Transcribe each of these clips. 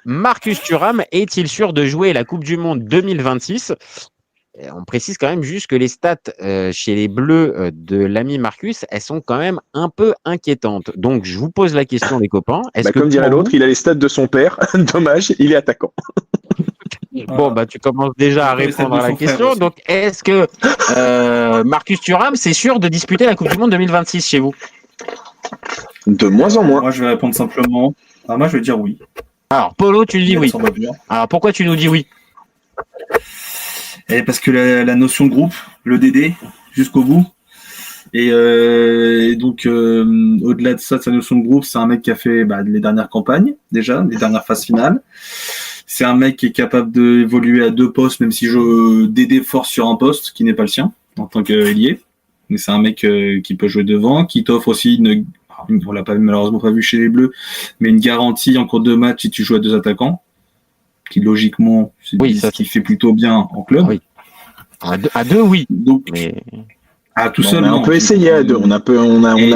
Marcus Thuram est-il sûr de jouer la Coupe du Monde 2026 ? On précise quand même juste que les stats chez les Bleus de l'ami Marcus, elles sont quand même un peu inquiétantes. Donc, je vous pose la question, les copains. Comme dirait l'autre, il a les stats de son père. Dommage, il est attaquant. Bon, tu commences déjà à répondre à la question. Donc, est-ce que Marcus Thuram, c'est sûr de disputer la Coupe du Monde 2026 chez vous ? De moins en moins. Moi, je vais répondre simplement. Moi, je vais dire oui. Alors, Polo, tu dis oui. Alors, pourquoi tu nous dis oui ? Parce que la notion de groupe, le DD, jusqu'au bout. Et donc, au-delà de ça, de sa notion de groupe, c'est un mec qui a fait les dernières campagnes, déjà, les dernières phases finales. C'est un mec qui est capable d'évoluer à 2 postes, même si je DD force sur un poste qui n'est pas le sien, en tant qu'ailier. Mais c'est un mec qui peut jouer devant, qui t'offre aussi on l'a malheureusement pas vu chez les Bleus, mais une garantie en cours de match si tu joues à 2 attaquants. Qui logiquement, ce qui fait plutôt bien en club. Oui. À deux, oui. Donc, tout seul. On peut essayer à 2. On a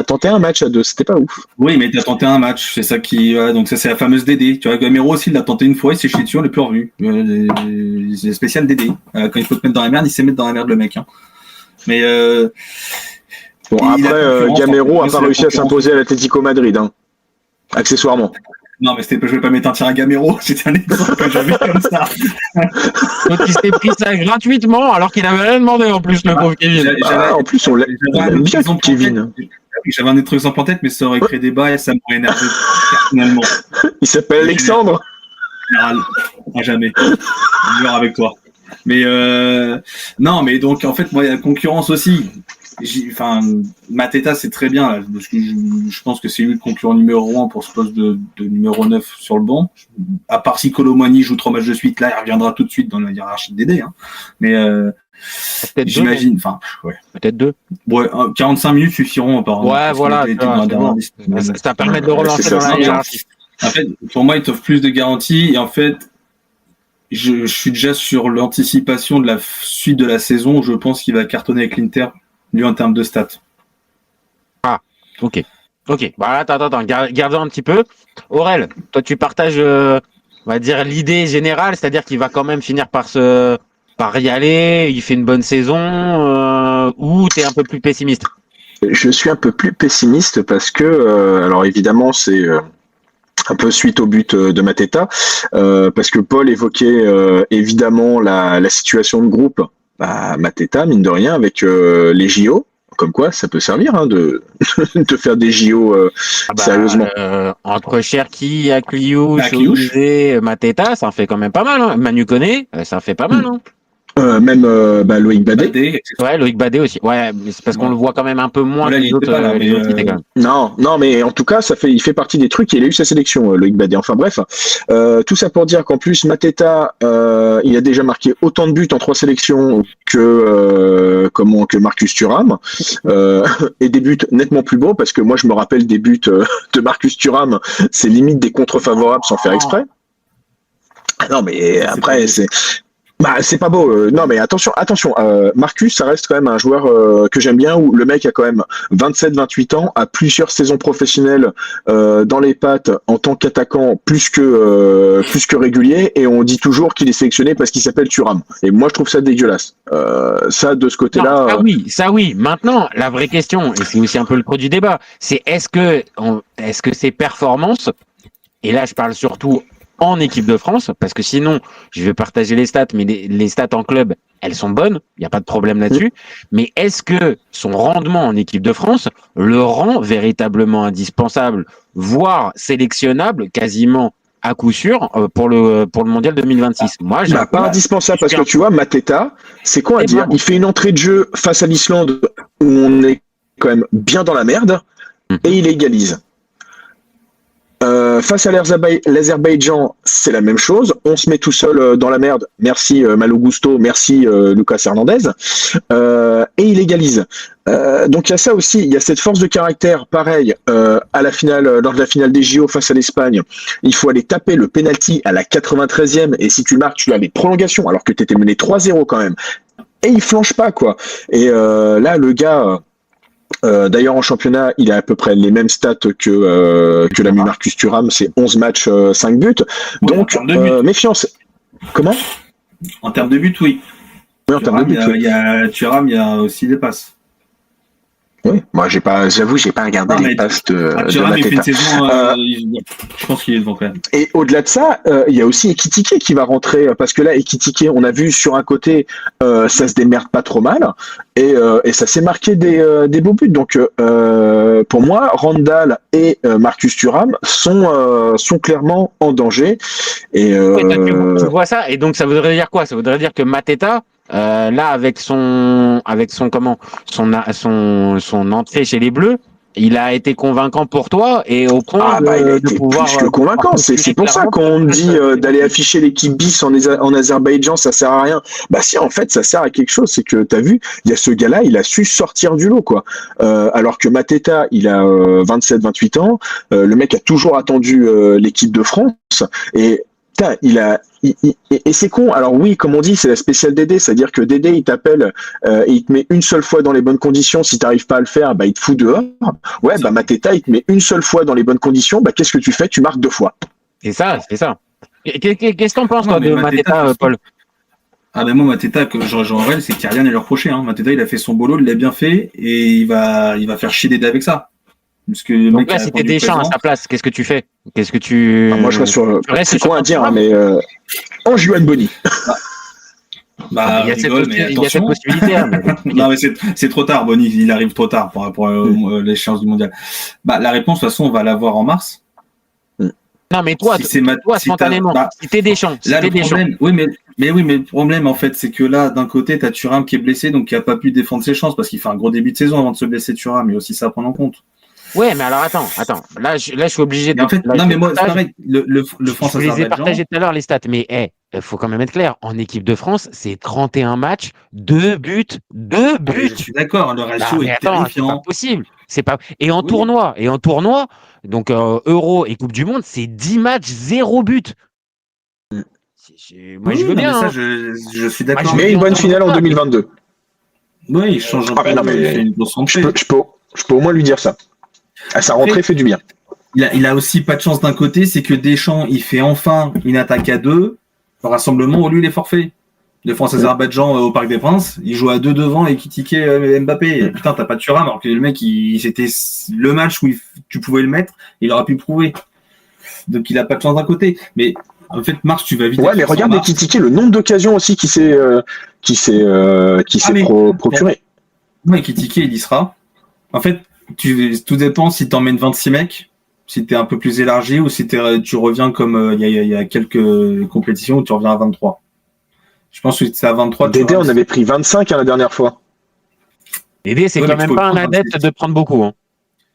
tenté un match à 2, c'était pas ouf. Oui, mais t'as tenté un match, c'est ça qui. Donc ça c'est la fameuse DD. Tu vois, Gamero aussi, il l'a tenté une fois, il s'est chié dessus, on l'a plus revu. C'est spécial DD. Quand il faut te mettre dans la merde, il sait mettre dans la merde le mec. Hein. Mais après, Gamero a pas réussi à s'imposer à l'Atlético Madrid, hein. Accessoirement. Non, mais je vais pas mettre un tir à Gamero, c'était un exemple que j'avais comme ça. Donc il s'est pris ça gratuitement alors qu'il n'avait rien demandé en plus, le pauvre Kevin. En plus, on l'aime bien, Kevin. J'avais un autre exemple en tête, mais ça aurait créé débat et ça m'aurait énervé personnellement. Il s'appelle Alexandre. Général, à jamais. Je vais avec toi. Mais non, mais donc en fait, moi, il y a la concurrence aussi. Mateta, c'est très bien, là, parce que je pense que c'est lui le concurrent numéro 1 pour ce poste de numéro 9 sur le banc. À part si Colomani joue 3 matchs de suite, là, il reviendra tout de suite dans la hiérarchie de DD. Hein. Mais j'imagine, peut-être 2. Ouais, 45 minutes suffiront apparemment. Ouais, voilà. Ça permet de relancer dans la hiérarchie. En fait, pour moi, il t'offre plus de garanties et en fait, je suis déjà sur l'anticipation de la suite de la saison où je pense qu'il va cartonner avec l'Inter. Lui en termes de stats. Ah, ok. Attends, gardons un petit peu. Aurel, toi tu partages, on va dire, l'idée générale, c'est-à-dire qu'il va quand même finir par y aller, il fait une bonne saison, ou t'es un peu plus pessimiste ? Je suis un peu plus pessimiste parce que, alors évidemment, c'est un peu suite au but de Mateta, parce que Paul évoquait évidemment la situation de groupe. Mateta, mine de rien, avec les JO, comme quoi ça peut servir de faire des JO sérieusement. Entre Cherki, Akliou, Chouzé, Mateta, ça en fait quand même pas mal. Hein. Manu Koné, ça en fait pas mal. Hein. Même Loïc Badet. Ouais, Loïc Badet aussi. Ouais, mais c'est parce qu'on le voit quand même un peu moins que les autres. Non, mais en tout cas, il fait partie des trucs et il a eu sa sélection, Loïc Badet. Enfin bref, tout ça pour dire qu'en plus, Mateta, il a déjà marqué autant de buts en 3 sélections que Marcus Thuram, et des buts nettement plus beaux parce que moi, je me rappelle des buts de Marcus Thuram, c'est limite des contre favorables sans faire exprès. Non, mais après, c'est pas beau. Non, mais attention. Marcus, ça reste quand même un joueur que j'aime bien, où le mec a quand même 27-28 ans, a plusieurs saisons professionnelles dans les pattes en tant qu'attaquant plus que régulier, et on dit toujours qu'il est sélectionné parce qu'il s'appelle Thuram. Et moi, je trouve ça dégueulasse. Ça, de ce côté-là. Non, ça oui. Maintenant, la vraie question, et c'est aussi un peu le creux du débat, c'est est-ce que ses performances, et là, je parle surtout en équipe de France, parce que sinon, je vais partager les stats, mais les stats en club, elles sont bonnes, il n'y a pas de problème là-dessus, mais est-ce que son rendement en équipe de France le rend véritablement indispensable, voire sélectionnable, quasiment à coup sûr, pour le Mondial 2026? Moi, pas indispensable, parce que tu vois, Mateta, c'est quoi à dire? Il fait une entrée de jeu face à l'Islande, où on est quand même bien dans la merde, et il égalise. Face à l'Azerbaïdjan, c'est la même chose. On se met tout seul dans la merde. Merci Malo Gusto, merci Lucas Hernandez. Et il égalise. Donc il y a ça aussi, il y a cette force de caractère. Pareil, à la finale, lors de la finale des JO face à l'Espagne, il faut aller taper le penalty à la 93e. Et si tu marques, tu as les prolongations, alors que tu étais mené 3-0 quand même. Et il flanche pas, quoi. Et là, le gars... D'ailleurs, en championnat, il a à peu près les mêmes stats que l'ami Marcus Thuram, c'est 11 matchs, 5 buts. Ouais, en Donc, termes de buts. méfiance. Comment? En termes de but, oui. Oui, en termes de Thuram, buts. il y a Thuram, il y a aussi des passes. Oui, moi, j'avoue, j'ai pas regardé Non, mais les passes de Thuram, il fait une Mateta. saison. Je pense qu'il est devant quand même. Et au-delà de ça, il y a aussi Ekitike qui va rentrer, parce que là, Ekitike, on a vu sur un côté, ça se démerde pas trop mal, et ça s'est marqué des beaux buts. Donc, pour moi, Randall et Marcus Thuram sont clairement en danger. Et Ouais, toi, tu vois ça, et donc ça voudrait dire quoi? Ça voudrait dire que Mateta, là, avec son entrée chez les Bleus, il a été convaincant pour toi et au point il a de été pouvoir. plus que convaincant. C'est pour ça qu'on dit d'aller afficher l'équipe bis en Azerbaïdjan, ça sert à rien. Bah si, en fait, ça sert à quelque chose. C'est que t'as vu, il y a ce gars-là, il a su sortir du lot, quoi. Alors que Mateta, il a 27-28 ans. Le mec a toujours attendu l'équipe de France et putain, et c'est con. Alors oui, comme on dit, c'est la spéciale Dédé, c'est-à-dire que Dédé, il t'appelle et il te met une seule fois dans les bonnes conditions. Si t'arrives pas à le faire, bah il te fout dehors. Ouais, bah Mateta, il te met une seule fois dans les bonnes conditions. Bah qu'est-ce que tu fais? Tu marques 2 fois. C'est ça, c'est ça. Qu'est-ce que t'en penses, Non, toi, mais de Mateta, Mateta, Paul? Ah ben moi Mateta, que j'en réel, c'est qu'il n'y a rien à lui reprocher. Hein. Mateta, il a fait son boulot, il l'a bien fait, et il va faire chier Dédé avec ça. Parce que le Donc mec là, a si t'es répondu Deschamps à présent. sa place, qu'est-ce que tu fais? Qu'est-ce que tu. Moi, je reste sur. Tu restes C'est sur con à ton dire, hein, programme? mais en Juan Boni. Bah, il y a cette, rigole, mais il y a cette attention. possibilité. Hein, mais- Non, mais c'est trop tard, Bonny. Il arrive trop tard pour l'échéance du mondial. Bah, la réponse, de toute façon, on va l'avoir en mars. Non, mais toi, Si c'est toi si spontanément, bah, si t'es Deschamps, si là, t'es le Deschamps. problème, oui, mais le problème, en fait, c'est que là, d'un côté, t'as Thuram qui est blessé, donc qui a pas pu défendre ses chances parce qu'il fait un gros début de saison avant de se blesser, Thuram, mais aussi ça à prendre en compte. Ouais, mais alors attends. Là, je suis obligé de. Et en fait, là, non, je mais moi, c'est partage. pareil. Le Je vous les ai France-Azerbaïdjan. partagés tout à l'heure, les stats. Mais il faut quand même être clair. En équipe de France, c'est 31 matchs, 2 buts, 2 buts. Je suis d'accord, le Non, ratio mais est attends, c'est pas terrifiant. possible. C'est pas. Et en Oui. tournoi, donc Euro et Coupe du Monde, c'est 10 matchs, 0 but. Moi, je veux Oui, non, bien. mais ça, Hein. je suis Moi, d'accord. je veux Mais une bien bonne entendre finale en ça. 2022. Oui, il change un Ah, peu, mais non, mais il fait une grosse Je rentrée. peux au moins lui dire ça. Ah, sa rentrée fait du bien. Il a aussi pas de chance d'un côté, c'est que Deschamps, il fait enfin une attaque à 2 au rassemblement où lui, il est forfait. De France-Azerbaïdjan au Parc des Princes, il joue à 2 devant et qui tiquait Mbappé. Et putain, t'as pas de Thuram, alors que le mec, c'était le match où tu pouvais le mettre, il aurait pu prouver. Donc il a pas de chance d'un côté. Mais en fait, Mars, tu vas vite. Ouais, mais regarde Ekitike, le nombre d'occasions aussi qui s'est procuré. Ouais, Ekitike, il y sera. En fait, tout dépend si t'emmènes 26 mecs, si t'es un peu plus élargi ou si tu reviens comme il y a quelques compétitions où tu reviens à 23. Je pense que c'est à 23. Dédé, on avait pris 25 la dernière fois. Dédé, c'est Ouais, quand mais tu même peux pas un prendre adepte de prendre beaucoup. Hein.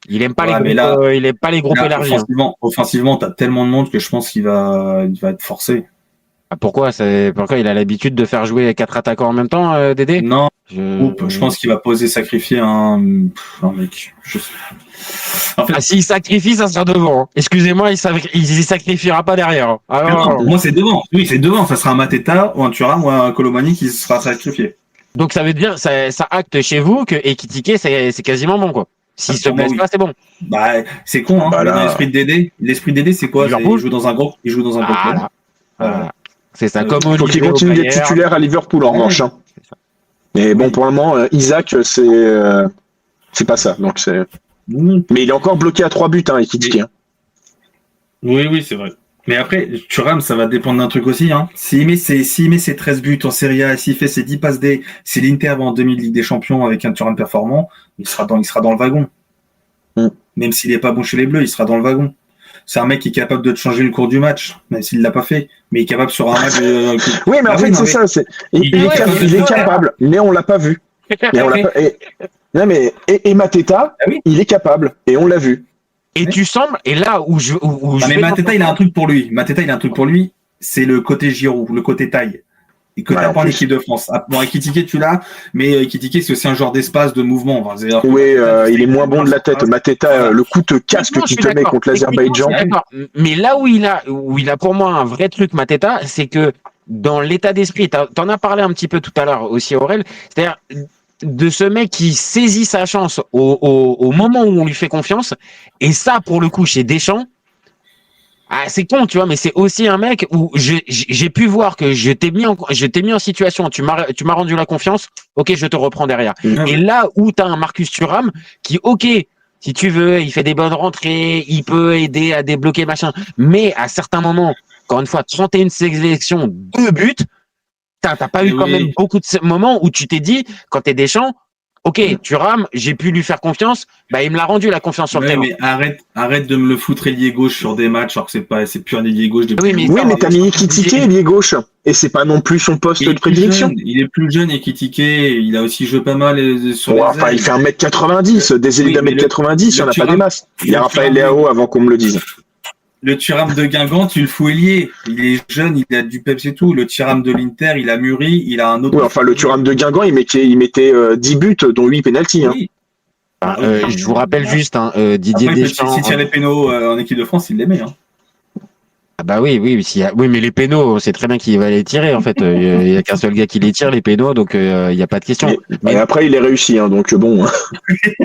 Il aime pas Ouais, mais les là- groupes, il aime pas les groupes Là, élargis. Hein. offensivement, t'as tellement de monde que je pense qu'il va être forcé. Ah, pourquoi il a l'habitude de faire jouer 4 attaquants en même temps, Dédé? Non, je pense qu'il va sacrifier un mec. En fait, Ah, s'il sacrifie, ça sera devant. Hein. Excusez-moi, il sacrifiera pas derrière. Hein. Ah, non, moi c'est devant. Oui, c'est devant. Ça sera un Mateta ou un Thuram ou un Colomani qui sera sacrifié. Donc ça veut dire, ça acte chez vous que Ekitike, c'est quasiment bon, quoi. S'il se blesse pas, c'est bon. Bah, c'est con, hein. Bah là- L'esprit de Dédé. L'esprit de Dédé, c'est quoi? Liverpool. Il joue dans un gros club. Voilà. C'est ça. Euh, Comme Il faut qu'il Olivier continue d'être Aubayer. titulaire à Liverpool en revanche. Hein. Mais bon, pour le moment, Isaac, c'est pas ça. Donc Mais il est encore bloqué à 3 buts, Ekitike. Hein. Oui, c'est vrai. Mais après, Thuram, ça va dépendre d'un truc aussi. Hein. S'il met ses 13 buts en Serie A, s'il fait ses 10 passes D, si l'Inter va en 2000 Ligue des Champions avec un Thuram performant, il sera dans le wagon. Même s'il est pas bon chez les Bleus, il sera dans le wagon. C'est un mec qui est capable de te changer le cours du match, même s'il l'a pas fait. Mais il est capable sur un match. Oui, mais en fait, c'est ça. Il est capable, mais on l'a pas vu. Non, mais Mateta, il est capable, et on l'a vu. Et tu sembles, et là où je. Mais Mateta, il a un truc pour lui. C'est le côté Giroud, le côté taille. Et que t'as pas en équipe de France. Bon, Ekitike, tu l'as, mais Ekitike, c'est aussi un genre d'espace, de mouvement. Enfin, oui, il est moins bon de la tête. Mateta, le coup de casque qu'il te met contre l'Azerbaïdjan. Mais là où il a pour moi un vrai truc, Mateta, c'est que dans l'état d'esprit, t'en as parlé un petit peu tout à l'heure aussi, Aurel, c'est-à-dire, de ce mec qui saisit sa chance au moment où on lui fait confiance. Et ça, pour le coup, chez Deschamps, c'est con, tu vois, mais c'est aussi un mec où j'ai pu voir que je t'ai mis en situation, tu m'as rendu la confiance, ok, je te reprends derrière. Et là où t'as un Marcus Thuram qui, ok, si tu veux, il fait des bonnes rentrées, il peut aider à débloquer machin, mais à certains moments, encore une fois, 31 sélections, 2 buts, t'as pas eu quand même beaucoup de moments où tu t'es dit, quand t'es Deschamps, ok, Thuram, j'ai pu lui faire confiance, bah il me l'a rendu la confiance sur le terrain. Mais arrête de me le foutre ailier gauche sur des matchs, alors que c'est plus un ailier gauche. Oui, mais t'as mis Ekitike ailier gauche, et c'est pas non plus son poste de prédilection. Il est plus jeune, Ekitike, il a aussi joué pas mal sur les ailes. Il fait 1m90, des ailiers d'1m90, il n'y en a pas des masses. Il y a Raphaël Leao avant qu'on me le dise. Le Thuram de Guingamp, tu le fous ailier. Il est jeune, il a du peps et tout. Le Thuram de l'Inter, il a mûri, il a un autre. Oui, enfin, le Thuram de Guingamp, il mettait 10 buts, dont 8 pénaltys. Oui. Je vous rappelle juste, Didier Après, Deschamps. Si tirait les pénaux en équipe de France, il l'aimait. Hein. Ah bah oui, mais les pénaux, on sait très bien qui va les tirer en fait. Il y a qu'un seul gars qui les tire, les pénaux, donc il y a pas de question. Mais après, il est réussi, hein, donc bon.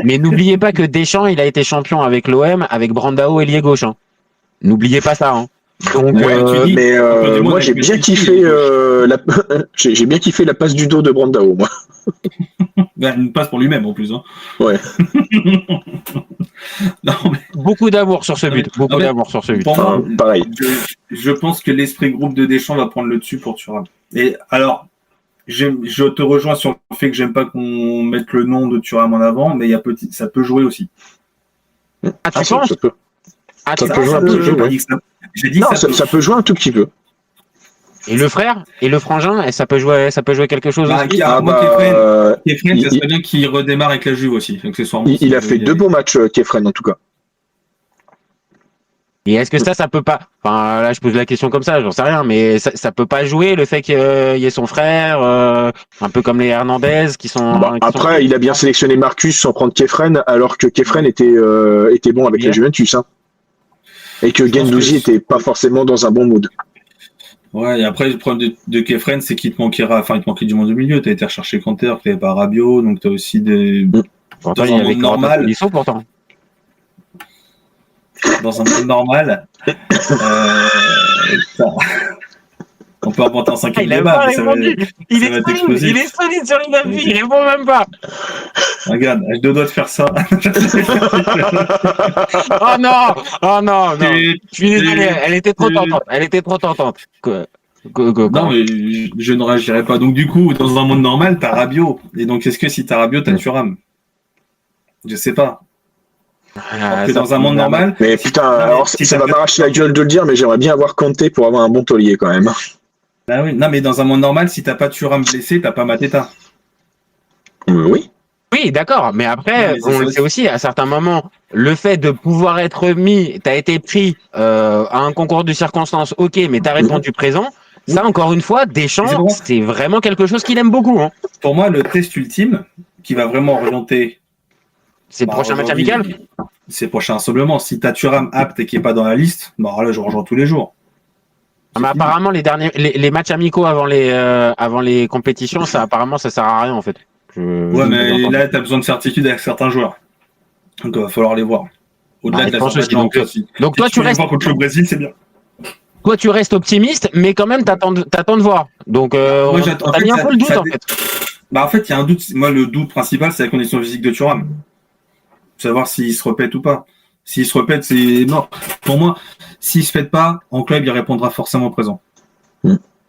Mais n'oubliez pas que Deschamps, il a été champion avec l'OM, avec Brandao ailier gauche. Hein. N'oubliez pas ça. Hein. Donc, moi, j'ai bien kiffé j'ai bien kiffé la passe du dos de Brandao, moi. Une passe pour lui-même en plus. Hein. Ouais. Non, mais... Beaucoup d'amour sur ce but. D'amour sur ce but. Moi, pareil. Je pense que l'esprit groupe de Deschamps va prendre le dessus pour Thuram. Et alors, je te rejoins sur le fait que j'aime pas qu'on mette le nom de Thuram en avant, mais ça peut jouer aussi. Tu penses ? Ça peut jouer un petit peu, ouais. Ça peut jouer un tout petit peu. Et le frère et le frangin, ça peut jouer quelque chose aussi. Kefren, ça serait bien qu'il redémarre avec la Juve aussi, accessoirement. Il a fait 2 beaux matchs, Kefren, en tout cas. Et est-ce que ça peut pas... Enfin, là, je pose la question comme ça, j'en sais rien, mais ça peut pas jouer le fait qu'il y ait son frère, un peu comme les Hernandez, qui sont... Après, il a bien sélectionné Marcus sans prendre Kefren, alors que Kefren était bon avec la Juventus. Hein. Et que Guendouzi était pas forcément dans un bon mood. Ouais, et après, le problème de Kefren, c'est qu'il te manquait du monde au milieu. Tu as été rechercher Kanter, tu n'avais pas Rabiot, donc tu as aussi des. Pourtant, il y avait normal. Pourtant. Dans un monde normal, on peut inventer un 5e débat. Il est solide sur les avis, il répond même pas. Regarde, j'ai 2 doigts de faire ça. Oh non. Je suis désolé, elle était trop tentante. Non, mais je ne réagirais pas. Donc, du coup, dans un monde normal, t'as Rabiot. Et donc, est-ce que si t'as Rabiot, t'as Thuram ? Je sais pas. Dans un monde normal. Mais putain, alors ça va m'arracher la gueule de le dire, mais j'aimerais bien avoir Kanté pour avoir un bon taulier quand même. Ah oui, non, mais dans un monde normal, si t'as pas Thuram blessé, t'as pas Mateta. Oui. Oui, d'accord, mais après, on le sait aussi, à certains moments, le fait de pouvoir être mis, t'as été pris à un concours de circonstances, ok, mais t'as répondu présent. Ça, encore une fois, Deschamps, c'est vraiment quelque chose qu'il aime beaucoup. Hein. Pour moi, le test ultime, qui va vraiment orienter... C'est le prochain match amical ? C'est le prochain rassemblement. Si t'as Thuram apte et qui n'est pas dans la liste, là, je rejoins tous les jours. Mais apparemment, les matchs amicaux avant les compétitions, ça sert à rien, en fait. Mais là, tu as besoin de certitude avec certains joueurs. Donc, il va falloir les voir. Au-delà de la sortie. Donc, toi, tu restes. Contre le Brésil, c'est bien. Toi, tu restes optimiste, mais quand même, t'attends de voir. Donc, t'as mis un peu le doute, en fait. En fait, il y a un doute. Moi, le doute principal, c'est la condition physique de Thuram. Savoir s'il se répète ou pas. S'il se répète, c'est mort. Pour moi, s'il se répète pas, en club, il répondra forcément présent.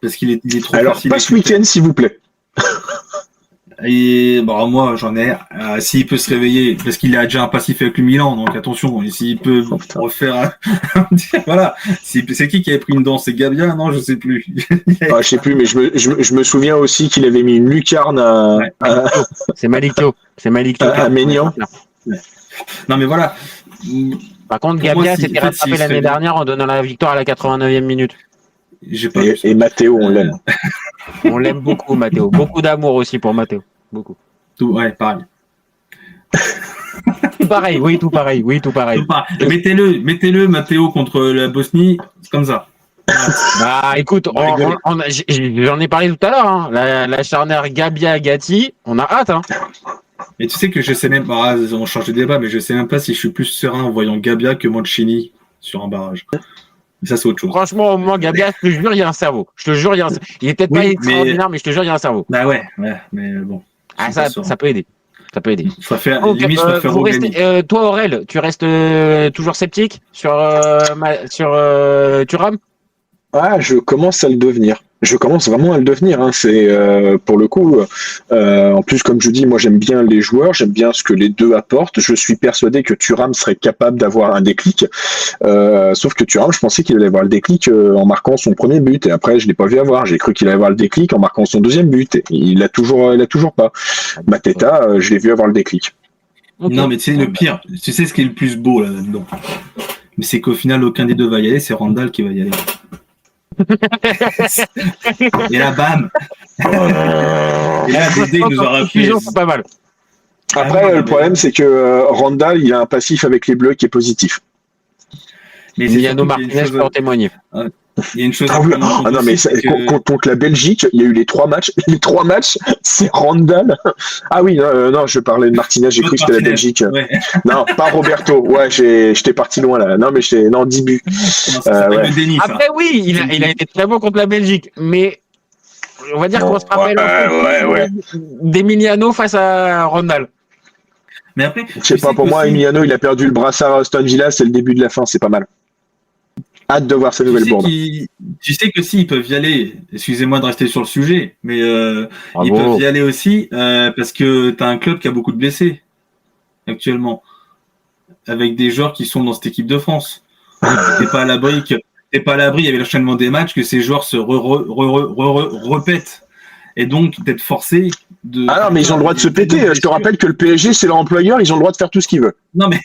Parce qu'il est trop facile. Alors, pas ce week-end, s'il vous plaît. Et moi, j'en ai. S'il peut se réveiller, parce qu'il a déjà un passif avec le Milan, donc attention. Et s'il peut refaire, voilà. C'est qui avait pris une dent? C'est Gabia? Non, je sais plus. Je sais plus, mais je me souviens aussi qu'il avait mis une lucarne C'est Malikio. À Maignan. Non, mais voilà. Par contre, Gabia s'était rattrapé l'année dernière en donnant la victoire à la 89e minute. Et Matteo, on l'aime. On l'aime beaucoup, Matteo. Beaucoup d'amour aussi pour Matteo. Beaucoup. Ouais, pareil. Tout pareil. Mettez-le, Matteo contre la Bosnie, c'est comme ça. Bah écoute, j'en ai parlé tout à l'heure. Hein. La charnière Gabia-Gatti, on a hâte. Hein. Et tu sais que je sais même pas, on change de débat, mais je sais même pas si je suis plus serein en voyant Gabia que Mancini sur un barrage. Mais ça, c'est autre chose. Franchement, au moins, Gabia, je te jure, il y a un cerveau. Je te jure, il est peut-être pas extraordinaire, mais je te jure, il y a un cerveau. Bah ouais, mais bon. Ah, ça peut aider. Ça peut aider. Je préfère Rogani. Toi, Aurel, tu restes toujours sceptique sur Thuram? Ah, je commence à le devenir. Je commence vraiment à le devenir. Hein. C'est pour le coup. En plus, comme je dis, moi j'aime bien les joueurs, j'aime bien ce que les deux apportent. Je suis persuadé que Thuram serait capable d'avoir un déclic. Sauf que Thuram, je pensais qu'il allait avoir le déclic en marquant son premier but. Et après, je l'ai pas vu avoir. J'ai cru qu'il allait avoir le déclic en marquant son deuxième but. Et il a toujours pas. Mateta, je l'ai vu avoir le déclic. Okay. Non, mais tu sais le pire. Tu sais ce qui est le plus beau là-dedans. Mais c'est qu'au final, aucun des deux va y aller. C'est Randall qui va y aller. Et là, bam. Et là, Dédé nous aura fait. C'est pas mal. Après, le problème, c'est que Randall, il a un passif avec les Bleus qui est positif. Mais Emiliano Martinez peut en témoigner. Il y a une chose. Non, mais contre la Belgique, il y a eu les 3 matchs. Les 3 matchs, c'est Randall. Ah oui, non, je parlais de Martinez, j'ai cru que c'était la Belgique. Ouais. Non, pas Roberto. Ouais, j'étais parti loin là. Non, mais 10 buts. Ouais. Déni, après, oui, il a été très bon contre la Belgique, mais on va dire qu'on se rappelle d'Emiliano face à Randall. Mais après, je sais pas, pour moi, Emiliano, il a perdu le brassard à Aston Villa, c'est le début de la fin, c'est pas mal. Hâte de voir sa nouvelle bourde. Tu sais que si, ils peuvent y aller, excusez-moi de rester sur le sujet, mais ils peuvent y aller aussi parce que tu as un club qui a beaucoup de blessés actuellement, avec des joueurs qui sont dans cette équipe de France. T'es pas à l'abri, il y avait l'enchaînement des matchs, que ces joueurs se repètent. Et donc, d'être forcés de. Ah non, mais ils ont le droit de se péter. Je te rappelle que le PSG, c'est leur employeur, ils ont le droit de faire tout ce qu'ils veulent. Non, mais.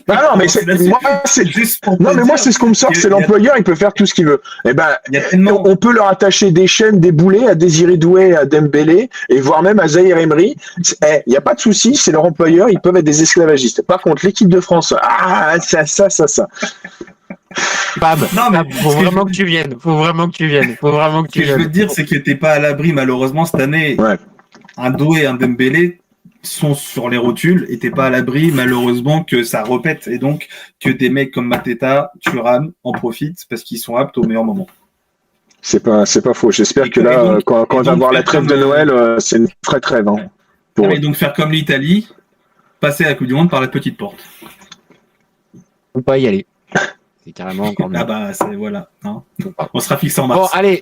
Ah non, mais moi, c'est ce qu'on me sort, c'est l'employeur, il peut faire tout ce qu'il veut. Eh ben, on peut leur attacher des chaînes, des boulets à Désiré Doué, à Dembélé, et voire même à Zahir Emery. Il n'y a pas de souci, c'est leur employeur, ils peuvent être des esclavagistes. Par contre, l'équipe de France, ça. Bab, faut vraiment que tu viennes. Ce que je veux te dire, c'est que t'es pas à l'abri, malheureusement, cette année. Ouais. Un Doué et un Dembélé sont sur les rotules et t'es pas à l'abri, malheureusement, que ça repète. Et donc, que des mecs comme Mateta, Thuram en profitent parce qu'ils sont aptes au meilleur moment. C'est pas faux. J'espère que là, quand on va voir la trêve de Noël, c'est une vraie trêve. Hein, et donc, faire comme l'Italie, passer à la Coupe du Monde par la petite porte. Ou pas y aller. C'est carrément encore mieux. Ah bah, voilà. Hein. On sera fixé en mars. Bon, allez,